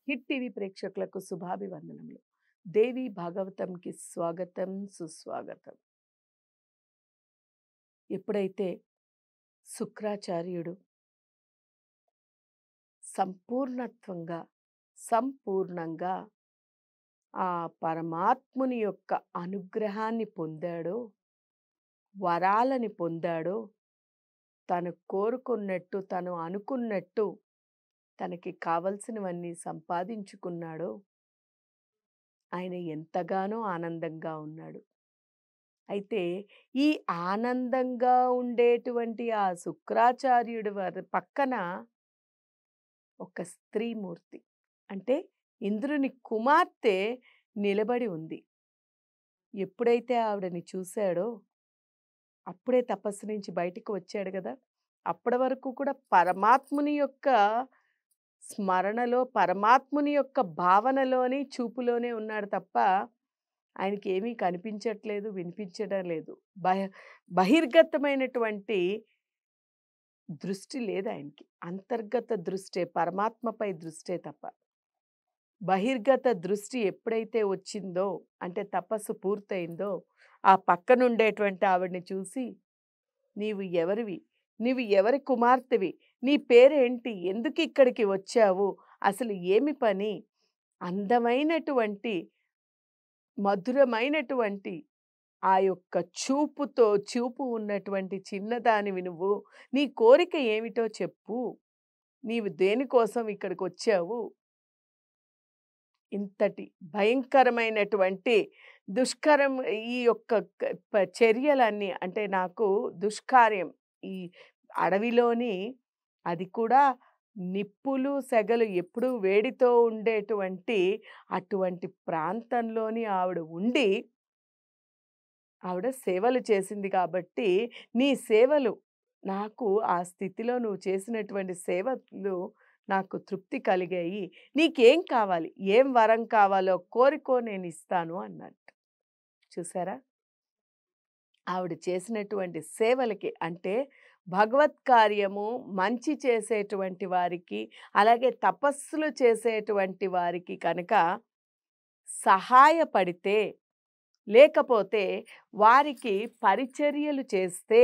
Hit TV ప్రేక్షకులకు శుభాభివందనములు. దేవి భాగవతంకి స్వాగతం, సుస్వాగతం. ఎప్పుడైతే శుక్రాచార్యుడు సంపూర్ణత్వంగా, సంపూర్ణంగా ఆ పరమాత్ముని యొక్క అనుగ్రహాన్ని పొందాడో, వరాలని పొందాడో, తను కోరుకున్నట్టు, తను అనుకున్నట్టు తనకి కావలసినవన్నీ సంపాదించుకున్నాడో, ఆయన ఎంతగానో ఆనందంగా ఉన్నాడు. అయితే ఈ ఆనందంగా ఉండేటువంటి ఆ శుక్రాచార్యుడి వారి పక్కన ఒక స్త్రీమూర్తి, అంటే ఇంద్రుని కుమార్తె నిలబడి ఉంది. ఎప్పుడైతే ఆవిడని చూశాడో అప్పుడే తపస్సు నుంచి బయటికి వచ్చాడు కదా! అప్పటి వరకు కూడా పరమాత్ముని యొక్క స్మరణలో, పరమాత్ముని యొక్క భావనలోని, చూపులోనే ఉన్నాడు తప్ప ఆయనకి ఏమీ కనిపించట్లేదు, వినిపించడం లేదు. బహ బహిర్గతమైనటువంటి దృష్టి లేదు ఆయనకి. అంతర్గత దృష్టే, పరమాత్మపై దృష్టే తప్ప. బహిర్గత దృష్టి ఎప్పుడైతే వచ్చిందో, అంటే తపస్సు పూర్తయిందో, ఆ పక్కనుండేటువంటి ఆవిడని చూసి, "నీవు ఎవరివి? నీవు ఎవరి కుమార్తెవి? నీ పేరేంటి? ఎందుకు ఇక్కడికి వచ్చావు? అసలు ఏమి పని?" అందమైనటువంటి, మధురమైనటువంటి ఆ యొక్క చూపు ఉన్నటువంటి చిన్నదానివి నువ్వు. నీ కోరిక ఏమిటో చెప్పు. నీవు దేనికోసం ఇక్కడికొచ్చావు? ఇంతటి భయంకరమైనటువంటి దుష్కరం ఈ యొక్క చర్యలన్నీ, అంటే నాకు దుష్కార్యం, ఈ అడవిలోని, అది కూడా నిప్పులు, సెగలు ఎప్పుడూ వేడితో ఉండేటువంటి అటువంటి ప్రాంతంలోని ఆవిడ ఉండి ఆవిడ సేవలు చేసింది కాబట్టి, నీ సేవలు నాకు, ఆ స్థితిలో నువ్వు చేసినటువంటి సేవలు నాకు తృప్తి కలిగాయి. నీకేం కావాలి? ఏం వరం కావాలో కోరుకో, నేనిస్తాను అన్నట్టు. చూసారా? ఆవిడ చేసినటువంటి సేవలకి, అంటే భగవత్ కార్యము, మంచి చేసేటువంటి వారికి, అలాగే తపస్సులు చేసేటువంటి వారికి కనుక సహాయపడితే, లేకపోతే వారికి పరిచర్యలు చేస్తే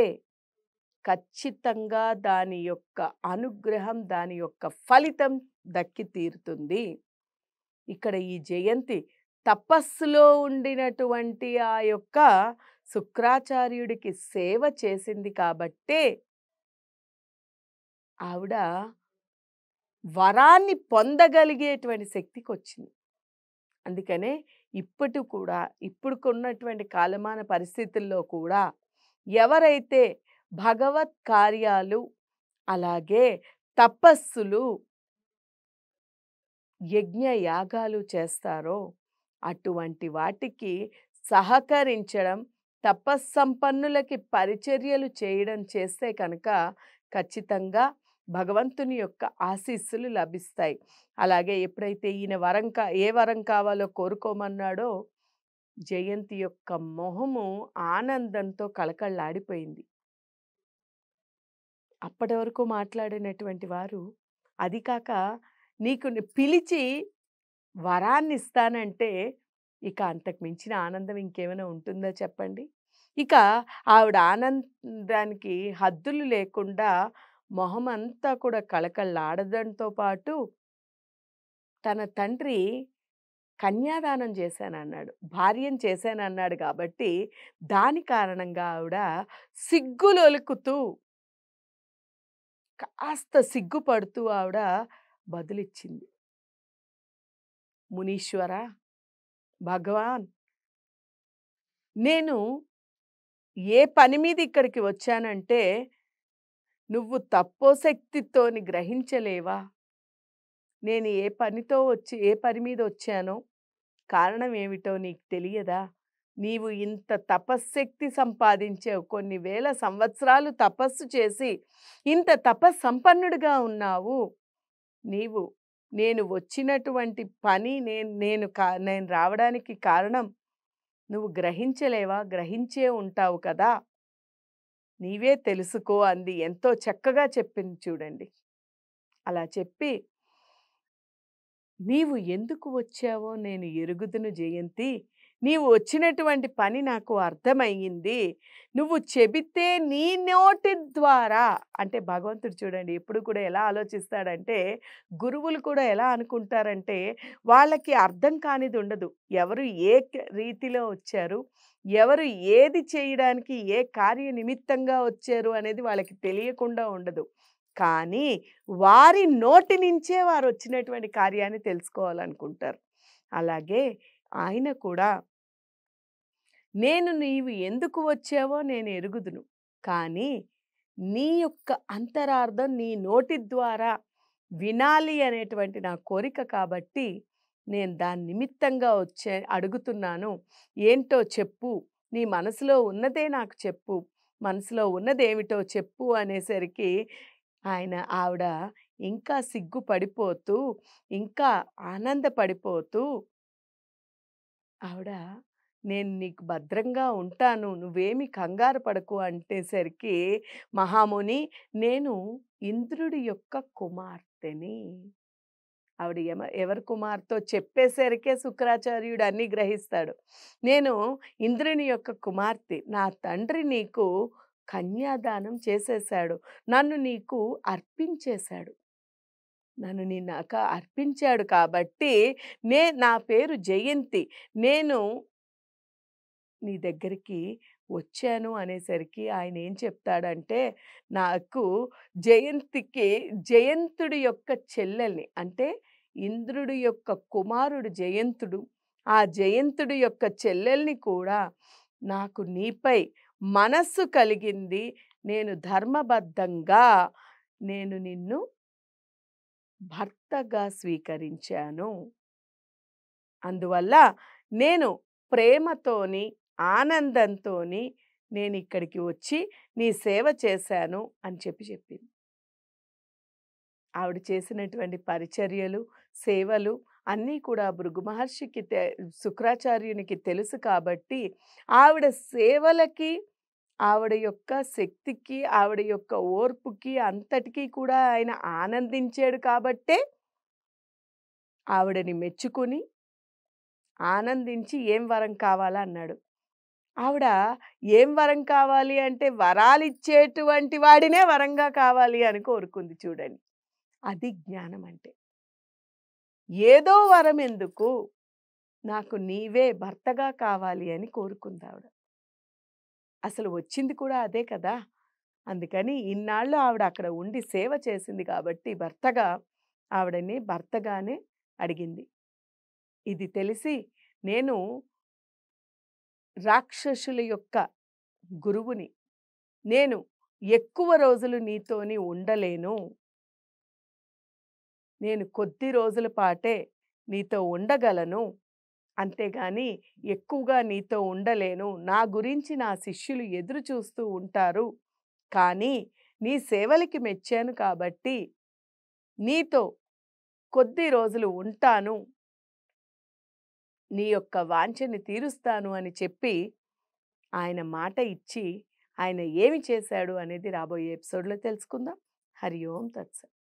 ఖచ్చితంగా దాని యొక్క అనుగ్రహం, దాని యొక్క ఫలితం దక్కి తీరుతుంది. ఇక్కడ ఈ జయంతి తపస్సులో ఉండినటువంటి ఆ యొక్క శుక్రాచార్యుడికి సేవ చేసింది కాబట్టే ఆవిడ వరాన్ని పొందగలిగేటువంటి శక్తికొచ్చింది. అందుకనే ఇప్పుడుకున్నటువంటి కాలమాన పరిస్థితుల్లో కూడా ఎవరైతే భగవత్ కార్యాలు, అలాగే తపస్సులు, యజ్ఞ యాగాలు చేస్తారో అటువంటి వాటికి సహకరించడం, తపస్సంపన్నులకి పరిచర్యలు చేయడం చేస్తే కనుక ఖచ్చితంగా భగవంతుని యొక్క ఆశీస్సులు లభిస్తాయి. అలాగే ఎప్పుడైతే ఈయన ఏ వరం కావాలో కోరుకోమన్నాడో, జయంతి యొక్క మొహము ఆనందంతో కళకళలాడిపోయింది. అప్పటి వరకు మాట్లాడినటువంటి వారు, అది కాక నీకు పిలిచి వరాన్నిస్తానంటే, ఇక అంతకు మించిన ఆనందం ఇంకేమైనా ఉంటుందా చెప్పండి? ఇక ఆవిడ ఆనందానికి హద్దులు లేకుండా మొహమంతా కూడా కళకళలాడడంతో పాటు, తన తండ్రి కన్యాదానం చేశానన్నాడు, భార్యను చేశానన్నాడు కాబట్టి, దాని కారణంగా ఆవిడ సిగ్గులొలుకుతూ, కాస్త సిగ్గుపడుతూ ఆవిడ బదులిచ్చింది. "మునీశ్వర, భగవాన్, నేను ఏ పని మీద ఇక్కడికి వచ్చానంటే, నువ్వు తపోశక్తితోని గ్రహించలేవా? నేను ఏ పని మీద వచ్చానో, కారణం ఏమిటో నీకు తెలియదా? నీవు ఇంత తపశ్శక్తి సంపాదించావు. కొన్ని వేల సంవత్సరాలు తపస్సు చేసి ఇంత తపస్సంపన్నుడిగా ఉన్నావు. నీవు నేను వచ్చినటువంటి పని, నేను రావడానికి కారణం నువ్వు గ్రహించలేవా? గ్రహించే ఉంటావు కదా! నీవే తెలుసుకో" అంది. ఎంతో చక్కగా చెప్పింది చూడండి. అలా చెప్పి నీవు ఎందుకు వచ్చావో నేను ఎరుగుదును జయంతి. నీవు వచ్చినటువంటి పని నాకు అర్థమయ్యింది. నువ్వు చెబితే నీ నోటి ద్వారా అంటే భగవంతుడు చూడండి ఎప్పుడు కూడా ఎలా ఆలోచిస్తాడంటే, గురువులు కూడా ఎలా అనుకుంటారంటే, వాళ్ళకి అర్థం కానిది ఉండదు. ఎవరు ఏ రీతిలో వచ్చారు, ఎవరు ఏది చేయడానికి, ఏ కార్య నిమిత్తంగా వచ్చారు అనేది వాళ్ళకి తెలియకుండా ఉండదు. కానీ వారి నోటి నుంచే వారొచ్చినటువంటి కార్యాన్ని తెలుసుకోవాలనుకుంటారు. అలాగే ఆయన కూడా నీవు ఎందుకు వచ్చావో నేను ఎరుగుదును. కానీ నీ యొక్క అంతరార్థం నీ నోటి ద్వారా వినాలి అనేటువంటి నా కోరిక కాబట్టి నేను దాని నిమిత్తంగా అడుగుతున్నాను. ఏంటో చెప్పు. నీ మనసులో ఉన్నదే నాకు చెప్పు. మనసులో ఉన్నదేమిటో చెప్పు అనేసరికి ఆవిడ ఇంకా సిగ్గుపడిపోతూ, ఇంకా ఆనందపడిపోతూ ఆవిడ నేను నీకు భద్రంగా ఉంటాను. నువ్వేమి కంగారు పడకు అంటేసరికి, మహాముని నేను ఇంద్రుడి యొక్క కుమార్తెని. ఆవిడ ఎవరి కుమార్తెో చెప్పేసరికే శుక్రాచార్యుడు అన్నీ గ్రహిస్తాడు. నేను ఇంద్రుని యొక్క కుమార్తె. నా తండ్రి నీకు కన్యాదానం చేసేశాడు. నన్ను నీకు అర్పించేశాడు. నన్ను అర్పించాడు కాబట్టి నా పేరు జయంతి. నేను నీ దగ్గరికి వచ్చాను అనేసరికి ఆయన ఏం చెప్తాడంటే, నాకు జయంతుడి యొక్క చెల్లెల్ని అంటే ఇంద్రుడి యొక్క కుమారుడు జయంతుడు. ఆ జయంతుడి యొక్క చెల్లెల్ని కూడా నాకు నీపై మనస్సు కలిగింది. నేను ధర్మబద్ధంగా నేను నిన్ను భర్తగా స్వీకరించాను. అందువల్ల నేను ప్రేమతోని, ఆనందంతోని నేనిక్కడికి వచ్చి నీ సేవ చేశాను అని చెప్పింది. ఆవిడ చేసినటువంటి పరిచర్యలు, సేవలు అన్నీ కూడా భృగు మహర్షికి శుక్రాచార్యునికి తెలుసు కాబట్టి, ఆవిడ సేవలకి, ఆవిడ యొక్క శక్తికి, ఆవిడ యొక్క ఓర్పుకి అంతటికీ కూడా ఆయన ఆనందించాడు కాబట్టే, ఆవిడని మెచ్చుకుని, ఆనందించి ఏం వరం కావాలా అన్నాడు. ఆవిడ ఏం వరం కావాలి అంటే, వరాలిచ్చేటువంటి వాడినే వరంగా కావాలి అని కోరుకుంది చూడండి. అది జ్ఞానం అంటే. ఏదో వరం ఎందుకు, నాకు నీవే భర్తగా కావాలి అని కోరుకుందావిడ. అసలు వచ్చింది కూడా అదే కదా! అందుకని ఇన్నాళ్ళు ఆవిడ అక్కడ ఉండి సేవ చేసింది కాబట్టి ఆవిడని భర్తగానే అడిగింది. ఇది తెలిసి నేను రాక్షసుల యొక్క గురువుని. నేను ఎక్కువ రోజులు నీతోని ఉండలేను. నేను కొద్ది రోజుల పాటే నీతో ఉండగలను. అంతేగాని ఎక్కువగా నీతో ఉండలేను. నా గురించి నా శిష్యులు ఎదురు చూస్తూ ఉంటారు. కానీ నీ సేవలకి మెచ్చాను కాబట్టి నీతో కొద్ది రోజులు ఉంటాను. నీ యొక్క వాంఛని తీరుస్తాను అని చెప్పి ఆయన మాట ఇచ్చి ఆయన ఏమి చేశాడు అనేది రాబోయే ఎపిసోడ్‌లో తెలుసుకుందాం. హరి ఓం తత్సత్.